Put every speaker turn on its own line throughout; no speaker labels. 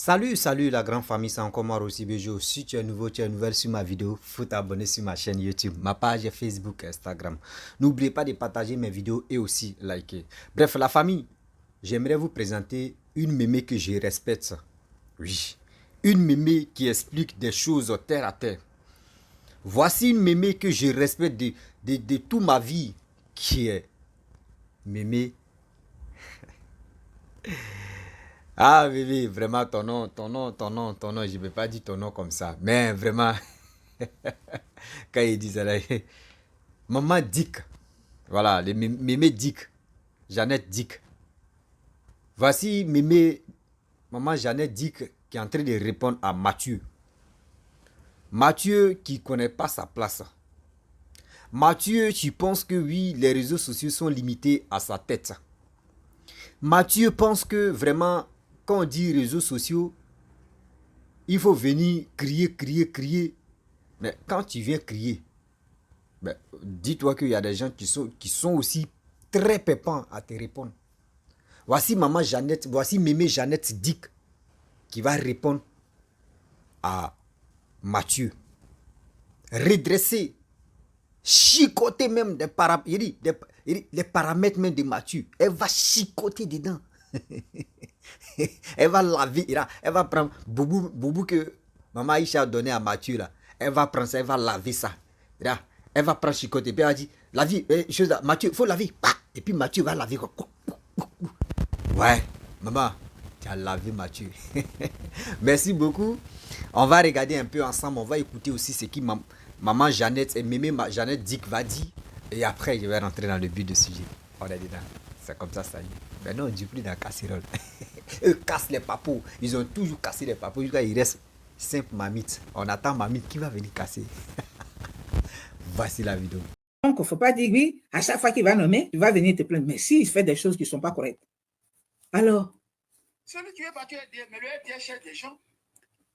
Salut la grande famille, c'est encore moi aussi Bejo. Si tu es nouveau, tu es nouvelle sur ma vidéo, faut t'abonner sur ma chaîne YouTube, ma page Facebook, Instagram. N'oubliez pas de partager mes vidéos et aussi liker. Bref, la famille, j'aimerais vous présenter une mémé que je respecte. Oui, une mémé qui explique des choses terre à terre. Voici une mémé que je respecte de toute ma vie, qui est mémé. Ah bébé, vraiment ton nom, je ne peux pas dire ton nom comme ça. Mais vraiment, quand il dit ça, là, maman Dick, voilà, les mémé Dick, Jeannette Dick. Voici mémé, maman Jeannette Dick qui est en train de répondre à Mathieu. Mathieu qui ne connaît pas sa place. Mathieu qui pense que oui, les réseaux sociaux sont limités à sa tête. Mathieu pense que vraiment, quand on dit réseaux sociaux, il faut venir crier. Mais quand tu viens crier, ben, dis-toi qu'il y a des gens qui sont aussi très pépants à te répondre. Voici maman Jeannette, voici mémé Jeannette Dick qui va répondre à Mathieu. Redresser, chicoter même des paramètres, les paramètres même de Mathieu. Elle va chicoter dedans. Elle va laver, elle va prendre boubou que maman Aïcha a donné à Mathieu là. Elle va prendre ça, elle va laver ça. Elle va prendre chicoter, puis elle va dire, la vie, Mathieu, il faut laver. Et puis Mathieu va laver. Ouais, maman, tu as lavé Mathieu. Merci beaucoup. On va regarder un peu ensemble, on va écouter aussi ce que maman Jeannette et mémé Jeannette Dick va dire. Et après, je vais rentrer dans le but du sujet. On est dedans. C'est comme ça y est. Mais non, on ne dit plus dans la casserole. Eux cassent les papous. Ils ont toujours cassé les papous. Jusqu'à il reste simple mamite. On attend mamite qui va venir casser. Voici la vidéo.
Donc, il ne faut pas dire oui, à chaque fois qu'il va nommer, tu vas venir te plaindre. Mais s'il fait des choses qui ne sont pas correctes, alors. Celui qui veut partir, mais le RDA cherche des gens.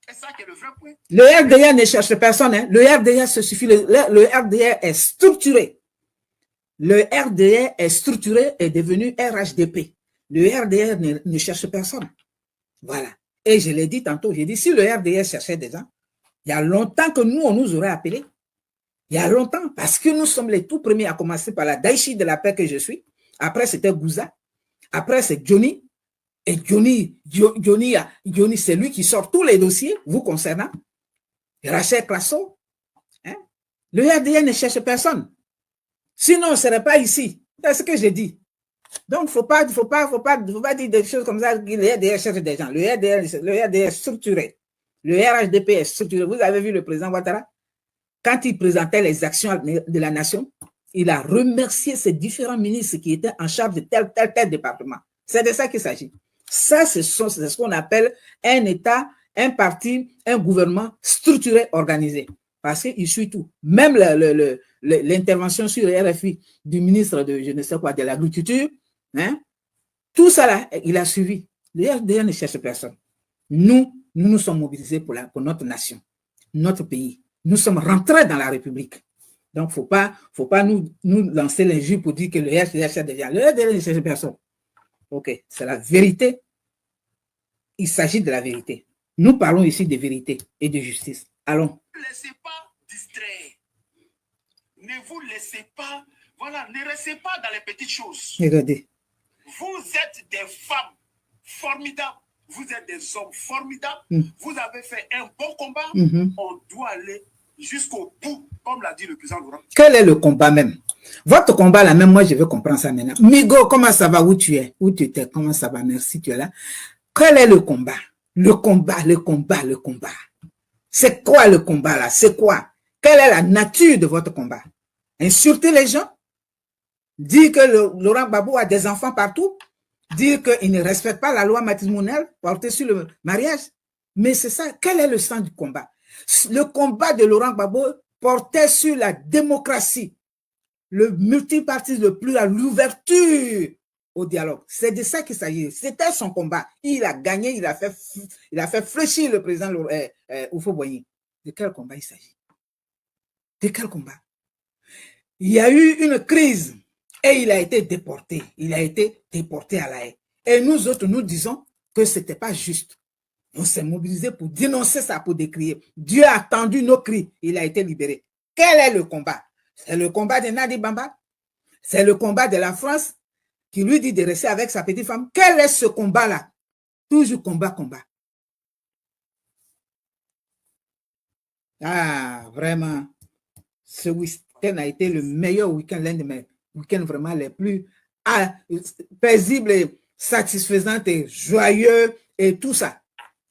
C'est ça qui est le vrai point. Le RDA ne cherche personne. Hein. Le RDA se suffit. Le RDA est structuré. Le RDA est structuré et devenu RHDP. Le RDA ne cherche personne. Voilà. Et je l'ai dit tantôt, j'ai dit, si le RDA cherchait des gens, il y a longtemps que nous, on nous aurait appelés. Il y a longtemps, parce que nous sommes les tout premiers à commencer par la Daichi de la paix que je suis. Après, c'était Gouza. Après, c'est Johnny. Et Johnny, c'est lui qui sort tous les dossiers vous concernant. Rachel Classo. Hein? Le RDA ne cherche personne. Sinon, on ne serait pas ici. C'est ce que j'ai dit. Donc, il ne faut pas dire des choses comme ça. Le RDA cherche des gens. Le RDA est structuré. Le RHDP est structuré. Vous avez vu le président Ouattara? Quand il présentait les actions de la nation, il a remercié ses différents ministres qui étaient en charge de tel département. C'est de ça qu'il s'agit. Ça, c'est ce qu'on appelle un État, un parti, un gouvernement structuré, organisé. Parce qu'il suit tout. Même l'intervention sur le RFI du ministre de, je ne sais quoi, de l'agriculture, hein, tout ça là, il a suivi. Le RDA ne cherche personne. Nous sommes mobilisés pour notre nation, notre pays. Nous sommes rentrés dans la République. Donc, il ne faut pas nous lancer l'injure pour dire que le RDA cherche des gens. Le RDA ne cherche personne. Ok, c'est la vérité. Il s'agit de la vérité. Nous parlons ici de vérité et de justice. Allons.
Ne vous laissez pas distraire. Ne vous laissez pas, voilà, ne restez pas dans les petites choses.
Regardez.
Vous êtes des femmes formidables. Vous êtes des hommes formidables. Vous avez fait un bon combat. On doit aller jusqu'au bout, comme l'a dit le président Laurent.
Quel est le combat même? Votre combat là même, moi je veux comprendre ça maintenant. Migo, comment ça va? Où tu es? Où tu étais? Comment ça va? Merci, tu es là. Quel est le combat? Le combat. C'est quoi le combat là? C'est quoi? Quelle est la nature de votre combat? Insulter les gens? Dire que Laurent Gbagbo a des enfants partout? Dire qu'il ne respecte pas la loi matrimoniale portée sur le mariage? Mais c'est ça. Quel est le sens du combat? Le combat de Laurent Gbagbo portait sur la démocratie, le multipartisme, le plural, l'ouverture au dialogue. C'est de ça qu'il s'agit. C'était son combat. Il a gagné, il a fait fléchir le président Houphouët-Boigny. De quel combat il s'agit? De quel combat? Il y a eu une crise et il a été déporté. Il a été déporté à La Haye. Et nous autres, nous disons que ce n'était pas juste. On s'est mobilisé pour dénoncer ça, pour décrier. Dieu a attendu nos cris. Il a été libéré. Quel est le combat? C'est le combat de Nadi Bamba. C'est le combat de la France qui lui dit de rester avec sa petite femme. Quel est ce combat-là? Toujours combat. Ah, vraiment. Ce week-end a été le meilleur week-end, l'un de mes week-ends vraiment les plus paisibles et satisfaisants et joyeux et tout ça.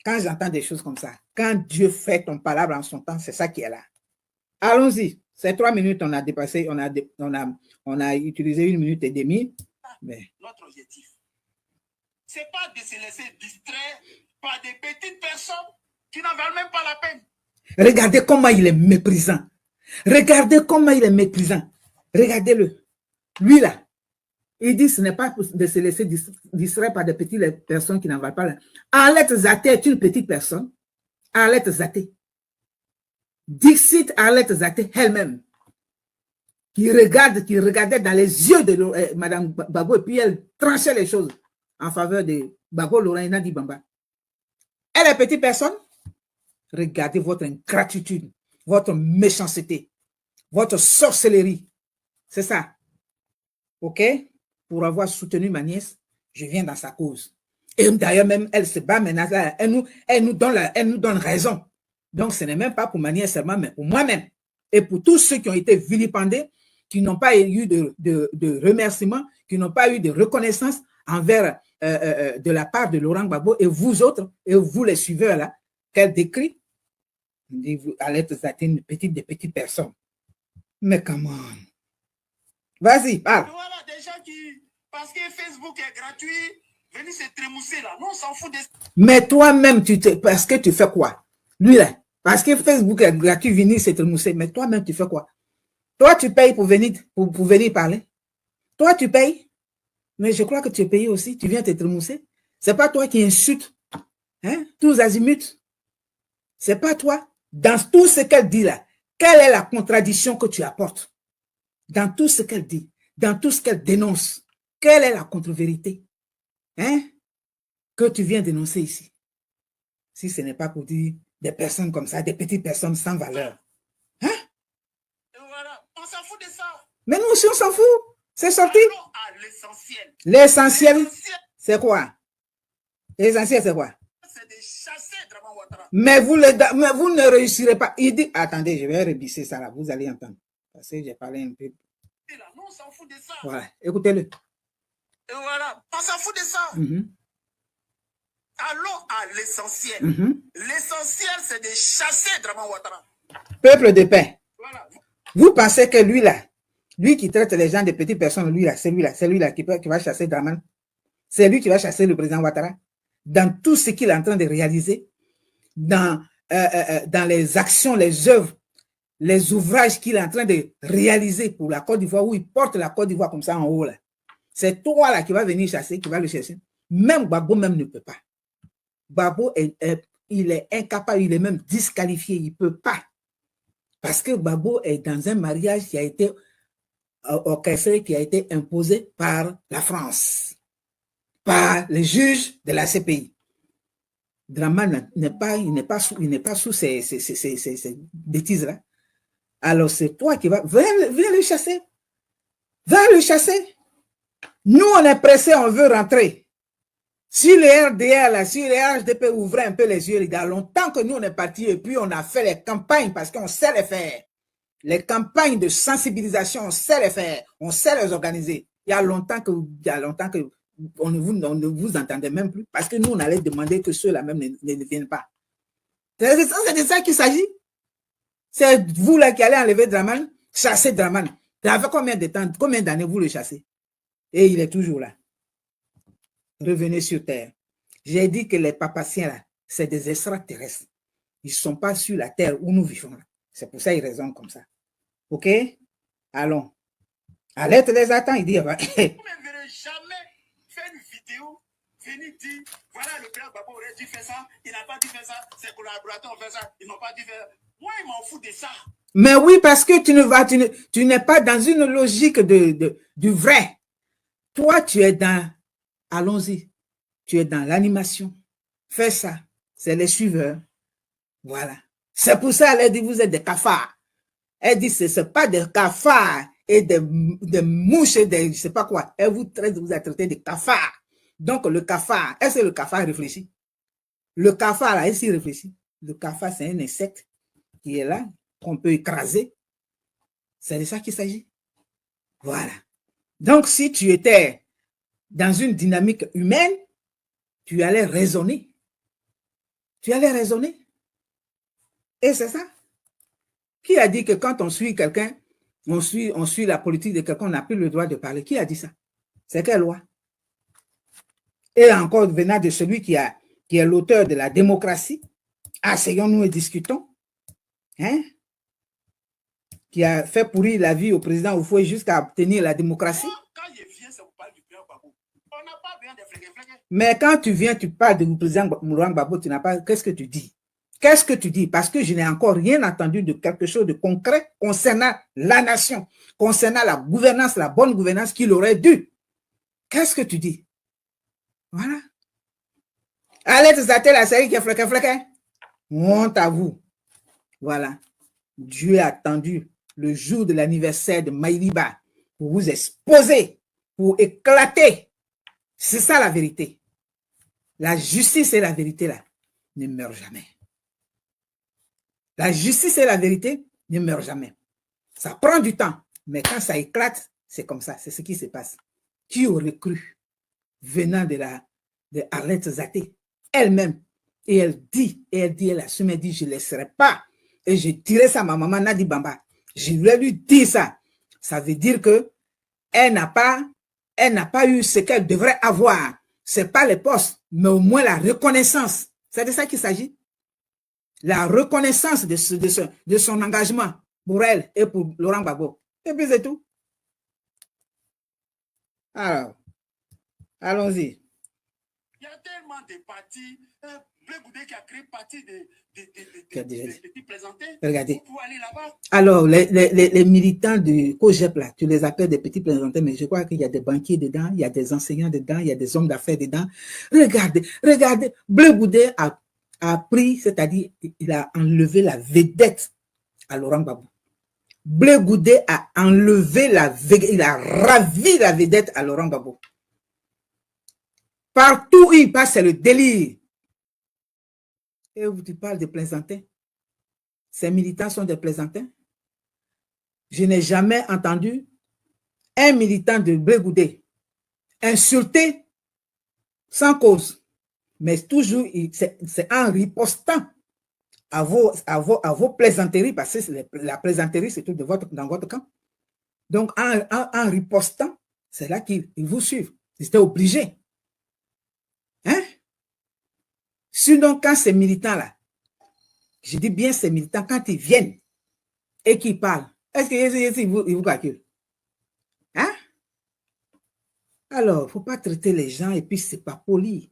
Quand j'entends des choses comme ça, quand Dieu fait ton palabre en son temps, c'est ça qui est là. Allons-y. Ces 3 minutes, on a dépassé, on a utilisé 1 minute et demie. Mais...
Notre objectif, c'est pas de se laisser distraire par des petites personnes qui n'en valent même pas la peine.
Regardez comment il est méprisant. Regardez comment il est méprisant. Regardez-le. Lui là, il dit ce n'est pas de se laisser distraire par des petites personnes qui n'en valent pas la peine. Arlette Zaté est une petite personne. Arlette Zaté. Dixit Arlette Zaté elle-même. Qui regardait dans les yeux de Mme Gbagbo et puis elle tranchait les choses en faveur de Gbagbo Laurent et Nadi Bamba. Elle est petite personne. Regardez votre ingratitude, votre méchanceté, votre sorcellerie. C'est ça. OK? Pour avoir soutenu ma nièce, je viens dans sa cause. Et d'ailleurs, même, elle se bat maintenant. Elle nous donne raison. Donc, ce n'est même pas pour ma nièce seulement, mais pour moi-même. Et pour tous ceux qui ont été vilipendés, qui n'ont pas eu de remerciements, qui n'ont pas eu de reconnaissance envers de la part de Laurent Gbagbo et vous autres, et vous les suiveurs là, qu'elle décrit. Vous allez être une petite personne. Mais comment? Vas-y, parle.
Voilà, des gens qui, parce que Facebook est gratuit, venez se trémousser là. Non, on s'en fout de...
Mais toi-même, parce que tu fais quoi? Lui là, parce que Facebook est gratuit, venez se trémousser. Mais toi-même, tu fais quoi? Toi, tu payes pour venir parler. Toi, tu payes. Mais je crois que tu es payé aussi. Tu viens te trémousser. C'est pas toi qui insulte. Hein? Tous azimuts. C'est pas toi. Dans tout ce qu'elle dit là, quelle est la contradiction que tu apportes? Dans tout ce qu'elle dit, dans tout ce qu'elle dénonce, quelle est la contre-vérité? Hein? Que tu viens dénoncer ici? Si ce n'est pas pour dire des personnes comme ça, des petites personnes sans valeur. Hein?
Et voilà, on s'en fout de ça.
Mais nous aussi, on s'en fout. C'est sorti.
Allons à l'essentiel.
L'essentiel, c'est quoi? L'essentiel, c'est quoi?
C'est de chasser Draman Ouattara.
Mais vous ne réussirez pas. Il dit, attendez, je vais rebisser ça là, vous allez entendre. Parce que j'ai parlé un peu.
Et là, nous, on s'en fout de ça.
Voilà, écoutez-le.
Et voilà, on s'en fout de ça. Allons à l'essentiel. L'essentiel, c'est de chasser Draman Ouattara.
Peuple de paix.
Voilà.
Vous pensez que lui là, lui qui traite les gens de petites personnes, lui là, c'est lui là qui va chasser Draman. C'est lui qui va chasser le président Ouattara. Dans tout ce qu'il est en train de réaliser, dans les actions, les œuvres, les ouvrages qu'il est en train de réaliser pour la Côte d'Ivoire, où il porte la Côte d'Ivoire comme ça en haut là. C'est toi là qui va venir chasser, qui va le chercher. Même Gbagbo même ne peut pas. Gbagbo, il est incapable, il est même disqualifié, il ne peut pas. Parce que Gbagbo est dans un mariage qui a été orchestré, qui a été imposé par la France, par les juges de la CPI. Draman il n'est pas sous ces bêtises-là. Alors c'est toi qui vas, viens le chasser. Va le chasser. Nous, on est pressés, on veut rentrer. Si les RDR, là, si les HDP ouvraient un peu les yeux, il y a longtemps que nous, on est partis et puis on a fait les campagnes parce qu'on sait les faire. Les campagnes de sensibilisation, on sait les faire. On sait les organiser. Il y a longtemps que on ne vous entendait même plus parce que nous, on allait demander que ceux-là même ne viennent pas. C'est de ça qu'il s'agit. C'est vous là qui allez enlever Draman, chasser Draman. Ça fait combien de temps, combien d'années vous le chassez? Et il est toujours là. Revenez sur terre. J'ai dit que les papaciens là, c'est des extraterrestres. Ils ne sont pas sur la terre où nous vivons. C'est pour ça qu'ils raisonnent comme ça. OK? Allons. Alerte les attend, il dit.
Vous ne verrez jamais faire une vidéo, venir dire, voilà le père Gbagbo aurait dû faire ça, il n'a pas dû faire ça, ses collaborateurs ont fait ça, ils n'ont pas dû faire ça. Moi, il m'en fout de ça.
Mais oui, parce que tu n'es pas dans une logique du vrai. Toi, tu es dans, allons-y, tu es dans l'animation. Fais ça, c'est les suiveurs. Voilà. C'est pour ça qu'elle dit, vous êtes des cafards. Elle dit, ce n'est pas des cafards et des mouches et des, je ne sais pas quoi. Elle vous a traité de cafards. Donc, le cafard, est-ce que le cafard réfléchit? Le cafard, là, est-ce qu'il réfléchit? Le cafard, c'est un insecte qui est là, qu'on peut écraser. C'est de ça qu'il s'agit. Voilà. Donc, si tu étais dans une dynamique humaine, tu allais raisonner. Tu allais raisonner. Et c'est ça. Qui a dit que quand on suit quelqu'un, on suit la politique de quelqu'un, on n'a plus le droit de parler? Qui a dit ça? C'est quelle loi? Et encore venant de celui qui est l'auteur de la démocratie, asseyons-nous et discutons. Hein? Qui a fait pourrir la vie au président Oufoué jusqu'à obtenir la démocratie.
Quand je viens, c'est pour parler du président Gbagbo. On n'a pas besoin de fléguer.
Mais quand tu viens, tu parles du président Laurent Gbagbo, tu n'as pas. Qu'est-ce que tu dis? Qu'est-ce que tu dis? Parce que je n'ai encore rien entendu de quelque chose de concret concernant la nation, concernant la gouvernance, la bonne gouvernance qu'il aurait dû. Qu'est-ce que tu dis? Voilà. Allez, tu sais, la série qui est fléqué. Honte à vous. Voilà. Dieu a attendu le jour de l'anniversaire de Maïliba pour vous exposer, pour éclater. C'est ça la vérité. La justice et la vérité, là, ne meurent jamais. La justice et la vérité ne meurent jamais. Ça prend du temps, mais quand ça éclate, c'est comme ça, c'est ce qui se passe. Qui aurait cru, venant de Arlette Zaté, elle-même, et elle assume, elle dit, je ne laisserai pas, et je dirai ça à ma maman Nadi Bamba. Je lui dis ça. Ça veut dire que elle n'a pas eu ce qu'elle devrait avoir. Ce n'est pas les postes, mais au moins la reconnaissance. C'est de ça qu'il s'agit. La reconnaissance de son engagement pour elle et pour Laurent Gbagbo. Et puis c'est tout. Alors, allons-y.
Il y a tellement de partis. Blé Goudé qui a créé partie des petits présentés.
Regardez.
Pour aller là-bas.
Alors, les militants du COGEP, là, tu les appelles des petits présentés, mais je crois qu'il y a des banquiers dedans, il y a des enseignants dedans, il y a des hommes d'affaires dedans. Regardez. Blé Goudé a pris, c'est-à-dire, il a enlevé la vedette à Laurent Gbagbo. Blé Goudé a enlevé il a ravi la vedette à Laurent Gbagbo. Partout où il passe, c'est le délire. Et où tu parles de plaisantins. Ces militants sont des plaisantins. Je n'ai jamais entendu un militant de Blé Goudé insulter sans cause. Mais toujours, c'est en ripostant à vos plaisanteries, parce que la plaisanterie, c'est tout dans votre camp. Donc, en ripostant, c'est là qu'ils vous suivent. Ils étaient obligés. Hein? Sinon, quand ces militants-là, je dis bien ces militants, quand ils viennent et qu'ils parlent, est-ce qu'ils vous calculent? Hein? Alors, il ne faut pas traiter les gens et puis ce n'est pas poli.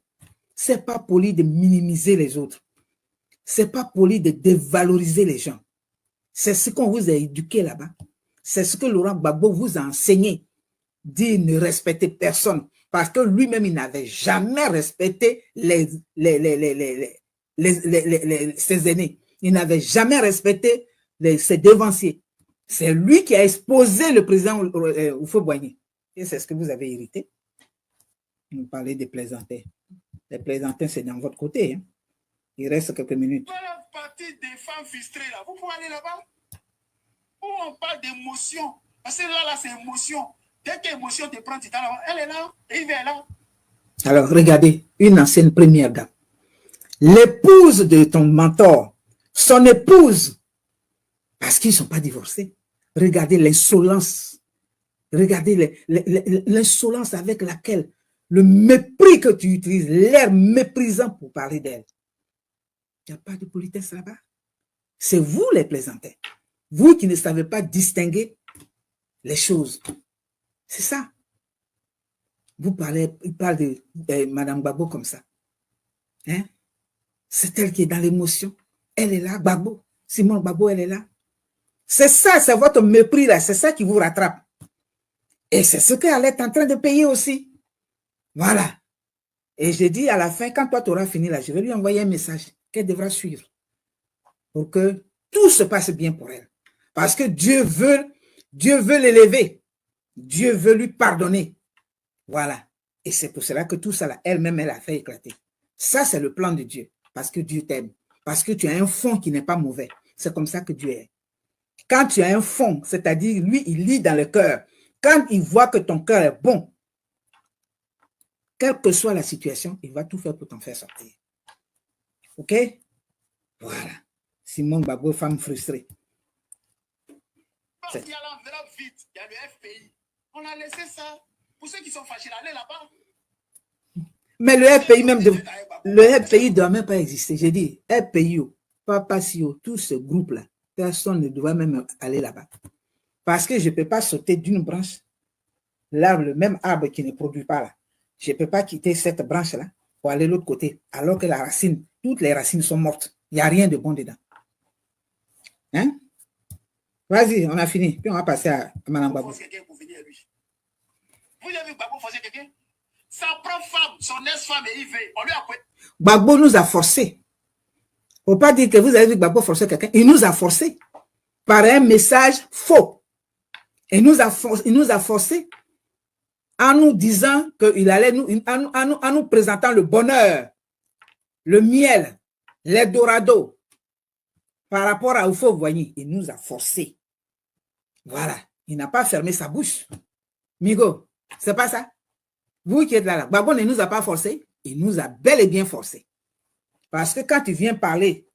Ce n'est pas poli de minimiser les autres. Ce n'est pas poli de dévaloriser les gens. C'est ce qu'on vous a éduqué là-bas. C'est ce que Laurent Gbagbo vous a enseigné. Dit ne respecter personne. Parce que lui-même, il n'avait jamais respecté ses aînés. Il n'avait jamais respecté ses devanciers. C'est lui qui a exposé le président Houphouët-Boigny. Et c'est ce que vous avez hérité. Vous parlez des plaisantins. Les plaisantins, c'est dans votre côté. Hein. Il reste quelques minutes.
Voilà la partie des femmes frustrées, là. Vous pouvez aller là-bas. Où on parle d'émotion. Parce que là, c'est émotion. Dès que l'émotion te prend, tu t'en là, elle est là, et il est là.
Alors, regardez, une ancienne première dame. L'épouse de ton mentor, son épouse, parce qu'ils ne sont pas divorcés. Regardez l'insolence. Regardez l'insolence avec laquelle, le mépris que tu utilises, l'air méprisant pour parler d'elle. Il n'y a pas de politesse là-bas. C'est vous les plaisantins. Vous qui ne savez pas distinguer les choses. C'est ça. Il parle de Madame Gbagbo comme ça. Hein? C'est elle qui est dans l'émotion. Elle est là, Gbagbo. Simone Gbagbo, elle est là. C'est ça, c'est votre mépris là. C'est ça qui vous rattrape. Et c'est ce qu'elle est en train de payer aussi. Voilà. Et j'ai dit à la fin, quand toi tu auras fini là, je vais lui envoyer un message. qu'elle devra suivre pour que tout se passe bien pour elle. Parce que Dieu veut l'élever. Dieu veut lui pardonner. Voilà. Et c'est pour cela que tout ça, là, elle-même, elle a fait éclater. Ça, c'est le plan de Dieu. Parce que Dieu t'aime. Parce que tu as un fond qui n'est pas mauvais. C'est comme ça que Dieu est. Quand tu as un fond, c'est-à-dire, lui, il lit dans le cœur. Quand il voit que ton cœur est bon, quelle que soit la situation, il va tout faire pour t'en faire sortir. OK? Voilà. Simone Gbagbo, femme frustrée.
Parce qu'il y a l'enveloppe vide, il y a le FPI. On a laissé ça. Pour ceux qui sont fâchés, allez là-bas.
Mais le FPI même, le FPI ne doit même pas exister. J'ai dit, FPI, Papa Sio, tout ce groupe-là, personne ne doit même aller là-bas. Parce que je ne peux pas sauter d'une branche, l'arbre, le même arbre qui ne produit pas là. Je ne peux pas quitter cette branche-là pour aller de l'autre côté, alors que la racine, toutes les racines sont mortes. Il n'y a rien de bon dedans. Hein? Vas-y, on a fini. Puis on va passer à Mme Gbagbo.
Vous avez vu Gbagbo forcer quelqu'un? Sa propre femme, son ex-femme est IV. On lui a prêté.
Gbagbo nous a forcés. Il ne faut pas dire que vous avez vu Gbagbo forcer quelqu'un. Il nous a forcés par un message faux. Il nous a forcés en nous disant qu'il allait en nous présentant le bonheur, le miel, l'Eldorado par rapport à Houphouët-Boigny. Il nous a forcés. Voilà. Il n'a pas fermé sa bouche. Migo, c'est pas ça? Vous qui êtes là, Gbagbo ne nous a pas forcés. Il nous a bel et bien forcés. Parce que quand tu viens parler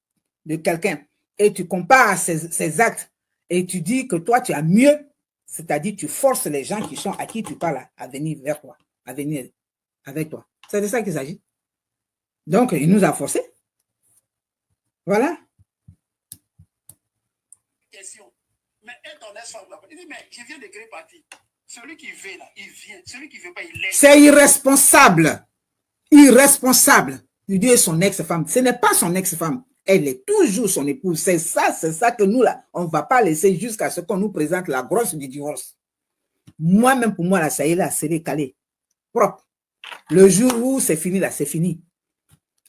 de quelqu'un et tu compares ses actes et tu dis que toi, tu as mieux, c'est-à-dire tu forces les gens qui sont à qui tu parles à venir vers toi, à venir avec toi. C'est de ça qu'il s'agit. Donc, il nous a forcés. Voilà.
Question. Mais ton ex-femme, il dit, mais je viens de créer parti. Celui qui veut là, il vient. Celui qui ne veut pas, il laisse. C'est
irresponsable. Irresponsable. Il dit son ex-femme. Ce n'est pas son ex-femme. Elle est toujours son épouse. C'est ça que nous, là, on ne va pas laisser jusqu'à ce qu'on nous présente la grosse du divorce. Moi-même, pour moi, là, ça y est, là, c'est calé. Propre. Le jour où c'est fini, là, c'est fini.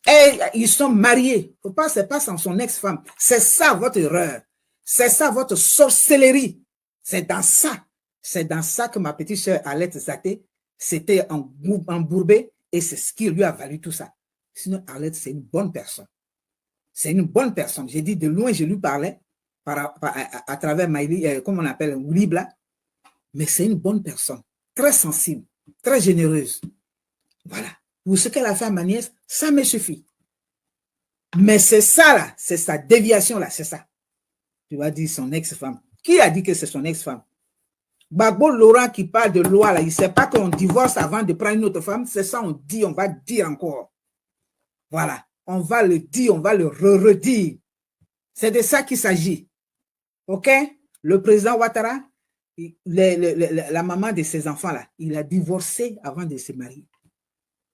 Et ils sont mariés. Ce n'est pas son ex-femme. C'est ça votre erreur. C'est ça votre sorcellerie. C'est dans ça. C'est dans ça que ma petite sœur Arlette Zaté s'était embourbée et c'est ce qui lui a valu tout ça. Sinon, Arlette, c'est une bonne personne. C'est une bonne personne. J'ai dit de loin, je lui parlais à travers Maïli, comme on appelle, Libla. Mais c'est une bonne personne. Très sensible, très généreuse. Voilà. Pour ce qu'elle a fait à ma nièce, ça me suffit. Mais c'est ça, là. C'est sa déviation, là. C'est ça. Tu vas dire son ex-femme. Qui a dit que c'est son ex-femme? Gbagbo Laurent qui parle de loi, là, il ne sait pas qu'on divorce avant de prendre une autre femme. C'est ça, on dit, on va dire encore. Voilà. On va le dire, on va le redire. C'est de ça qu'il s'agit. OK? Le président Ouattara, la maman de ses enfants-là, il a divorcé avant de se marier,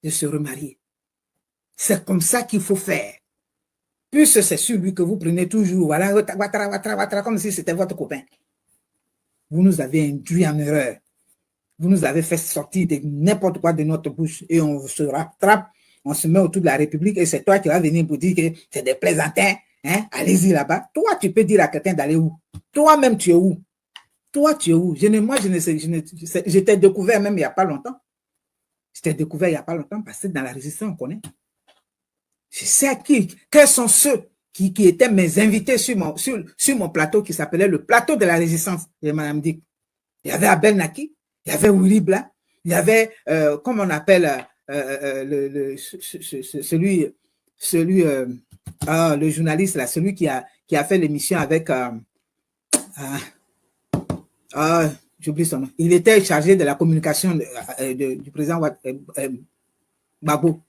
de se remarier. C'est comme ça qu'il faut faire. Puisque c'est sur lui que vous prenez toujours, voilà, Ouattara, comme si c'était votre copain. Vous nous avez induit en erreur. Vous nous avez fait sortir de n'importe quoi de notre bouche et on se rattrape, on se met autour de la République et c'est toi qui vas venir pour dire que c'est des plaisantins. Hein? Allez-y là-bas. Toi, tu peux dire à quelqu'un d'aller où? Toi-même, tu es où? Toi, tu es où? Je t'ai découvert même il n'y a pas longtemps. Je t'ai découvert il n'y a pas longtemps parce que dans la résistance, on connaît. Je sais quels sont ceux qui étaient mes invités sur mon plateau qui s'appelait le plateau de la résistance de Mme Dick. Il y avait Abel Naki, il y avait Willy Bla, il y avait, comment on appelle, le journaliste, là, celui qui a fait l'émission avec, j'oublie son nom. Il était chargé de la communication du président Gbagbo.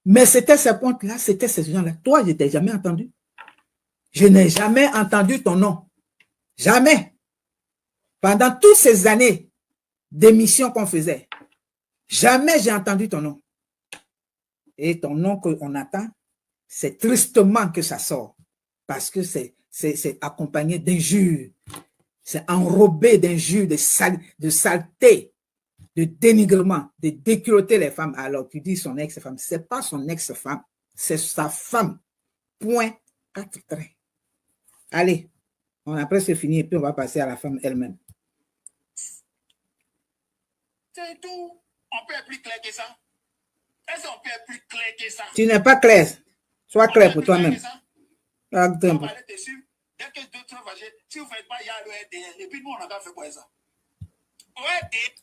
Mais c'était ces points-là, c'était ces gens-là. Toi, je ne t'ai jamais entendu. Je n'ai jamais entendu ton nom. Jamais. Pendant toutes ces années d'émissions qu'on faisait, jamais j'ai entendu ton nom. Et ton nom qu'on attend, c'est tristement que ça sort. Parce que c'est accompagné d'injures. C'est enrobé d'injures, de saleté, de dénigrement, de déculotter les femmes. Alors tu dis son ex-femme. Ce n'est pas son ex-femme, c'est sa femme. points, 4 traits. Allez, on a presque fini et puis on va passer à la femme elle-même.
C'est tout. On peut être plus clair que ça. Est-ce qu'on peut être plus clair que ça?
Tu n'es pas clair. Sois clair pour toi-même.
On va aller dessus. Dès que d'autres vont fâcher, si vous ne faites pas, il y a l'ORD. Et puis nous, on n'a pas fait quoi ça?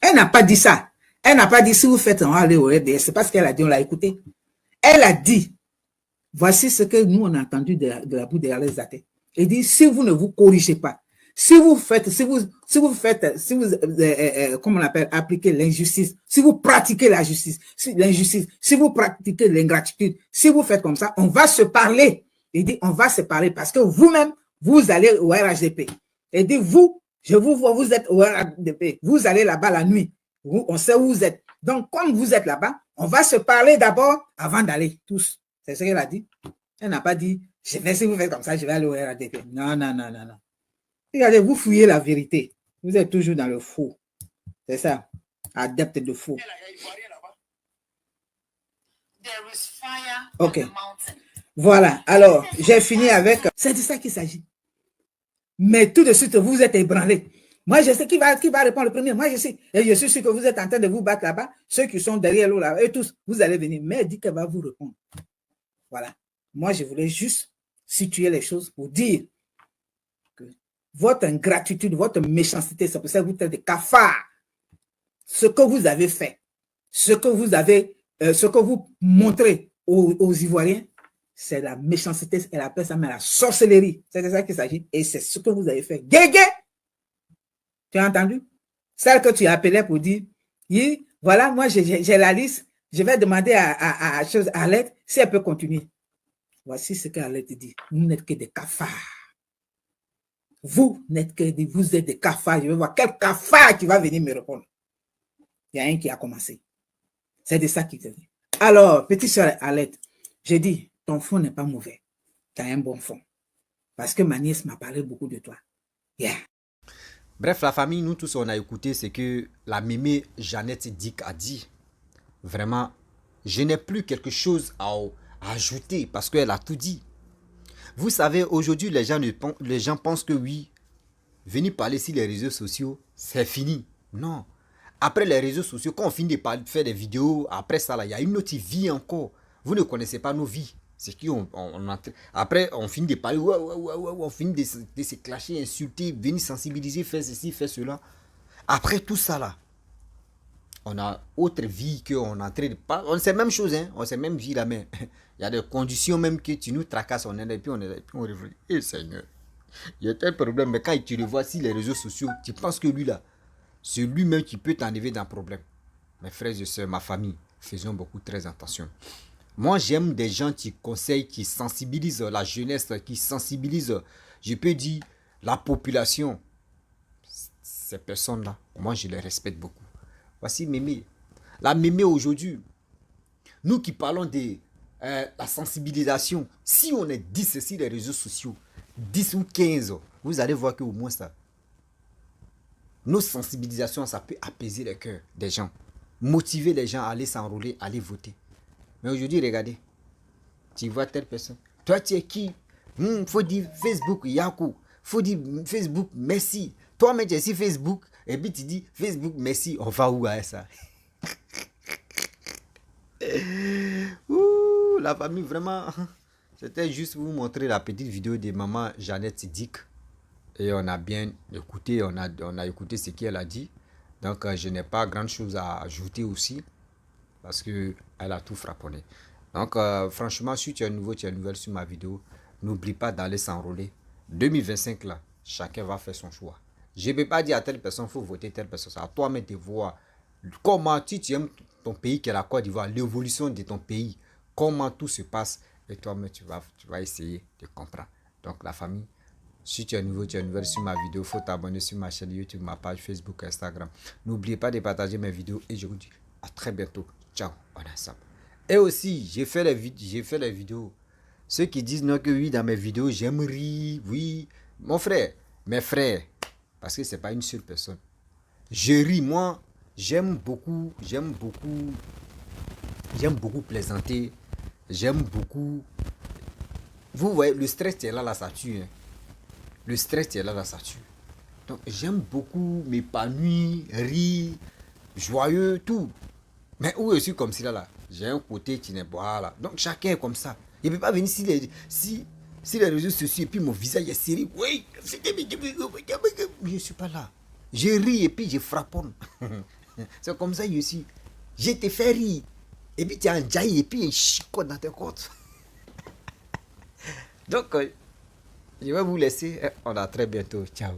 Elle n'a pas dit ça. Elle n'a pas dit si vous faites, on va aller au RDS. C'est pas ce qu'elle a dit, on l'a écouté. Elle a dit, voici ce que nous, on a entendu de la bouche d'Alain Zaté. Elle dit, si vous ne vous corrigez pas, si vous comment on appelle, appliquez l'injustice, si vous pratiquez l'injustice, si vous pratiquez l'ingratitude, si vous faites comme ça, on va se parler. Il dit, on va se parler parce que vous-même, vous allez au RHDP. Il dit, vous, je vous vois, vous êtes au RHDP. Vous allez là-bas la nuit. On sait où vous êtes. Donc, comme vous êtes là-bas, on va se parler d'abord avant d'aller tous. C'est ce qu'elle a dit. Elle n'a pas dit, si vous faites comme ça, je vais aller au RHDP. Non, non, non, non, non. Regardez, vous fouillez la vérité. Vous êtes toujours dans le faux. C'est ça. Adepte de faux. Ok. Voilà. Alors, j'ai fini avec... C'est de ça qu'il s'agit. Mais tout de suite, vous êtes ébranlés. Moi, je sais qui va répondre le premier. Moi, je sais. Et je suis sûr que vous êtes en train de vous battre là-bas. Ceux qui sont derrière l'eau là, eux tous, vous allez venir. Mais elle dit qu'elle va vous répondre. Voilà. Moi, je voulais juste situer les choses pour dire que votre ingratitude, votre méchanceté, c'est pour ça que vous êtes des cafards. Ce que vous avez fait, ce que vous montrez aux Ivoiriens, c'est la méchanceté. Elle appelle ça mais la sorcellerie. C'est de ça qu'il s'agit. Et c'est ce que vous avez fait. Guégué! Tu as entendu? Celle que tu appelais pour dire, voilà, moi, j'ai la liste. Je vais demander à Alette si elle peut continuer. Voici ce qu'Alette dit. Vous n'êtes que des cafards. Vous êtes des cafards. Je vais voir quel cafard qui va venir me répondre. Il y a un qui a commencé. C'est de ça qu'il te dit. Alors, petite soeur Alette, j'ai dit, ton fond n'est pas mauvais. Tu as un bon fond. Parce que ma nièce m'a parlé beaucoup de toi. Yeah.
Bref, la famille, nous tous, on a écouté ce que la mémé Jeannette Dick a dit. Vraiment, je n'ai plus quelque chose à ajouter parce qu'elle a tout dit. Vous savez, aujourd'hui, les gens pensent que oui, venir parler sur les réseaux sociaux, c'est fini. Non. Après les réseaux sociaux, quand on finit de faire des vidéos, après ça, il y a une autre vie encore. Vous ne connaissez pas nos vies. C'est après, on finit de parler, on finit de se clasher, insulter, venir sensibiliser, faire ceci, faire cela. Après tout ça là, on a autre vie qu'on est en train de parler. On sait même chose, hein? On sait même vie là, mais il y a des conditions même que tu nous tracasses, on est et puis on réfléchit. Eh Seigneur, il y a tel problème, mais quand tu le vois sur les réseaux sociaux, tu penses que lui là, c'est lui-même qui peut t'enlever dans le problème. Mes frères et sœurs, ma famille, faisons beaucoup très attention. Moi, j'aime des gens qui conseillent, qui sensibilisent la jeunesse, qui sensibilisent, je peux dire, la population. Ces personnes-là, moi, je les respecte beaucoup. Voici Mémé. La Mémé aujourd'hui, nous qui parlons de la sensibilisation, si on est 10 sur les réseaux sociaux, 10 ou 15, vous allez voir qu'au moins ça, nos sensibilisations, ça peut apaiser les cœurs des gens, motiver les gens à aller s'enrôler, à aller voter. Mais aujourd'hui, regardez, tu vois telle personne. Toi, tu es qui? Faut dire Facebook, Yakou. Faut dire Facebook, merci. Toi-même, tu es sur Facebook. Et puis, tu dis Facebook, merci. On va où à ça? Ouh, la famille, vraiment. C'était juste pour vous montrer la petite vidéo de maman Jeannette Dick. Et on a bien écouté, on a écouté ce qu'elle a dit. Donc, je n'ai pas grand chose à ajouter aussi. Parce qu'elle a tout frapponné. Donc, franchement, si tu es nouveau, tu es nouvelle sur ma vidéo, n'oublie pas d'aller s'enrôler. 2025, là, chacun va faire son choix. Je ne peux pas dire à telle personne, il faut voter telle personne. C'est à toi-même de voir comment tu aimes ton pays, qui est la Côte d'Ivoire, l'évolution de ton pays, comment tout se passe. Et toi-même, tu vas essayer de comprendre. Donc, la famille, si tu es nouveau, tu es nouvelle sur ma vidéo, il faut t'abonner sur ma chaîne YouTube, ma page Facebook, Instagram. N'oubliez pas de partager mes vidéos et je vous dis à très bientôt. Ciao, on est ensemble. Et aussi, j'ai fait les vidéos. Ceux qui disent non que oui, dans mes vidéos, j'aime rire. Oui, mon frère, mes frères, parce que c'est pas une seule personne. Je ris, moi, j'aime beaucoup plaisanter. J'aime beaucoup Vous voyez, le stress qui est là, ça tue. Hein. Le stress qui est là, ça tue. Donc, j'aime beaucoup m'épanouir, rire, joyeux, tout. Mais où je suis comme ça, là, j'ai un côté qui n'est pas là. Donc, chacun est comme ça. Il ne peut pas venir si les réseaux sociaux et puis mon visage est serré. Oui, je ne suis pas là. Je ris et puis je frapponne. C'est comme ça que je suis. Je te fais rire. Et puis tu as un jaillit et puis un chicote dans tes côtes. Donc, je vais vous laisser. On a très bientôt. Ciao.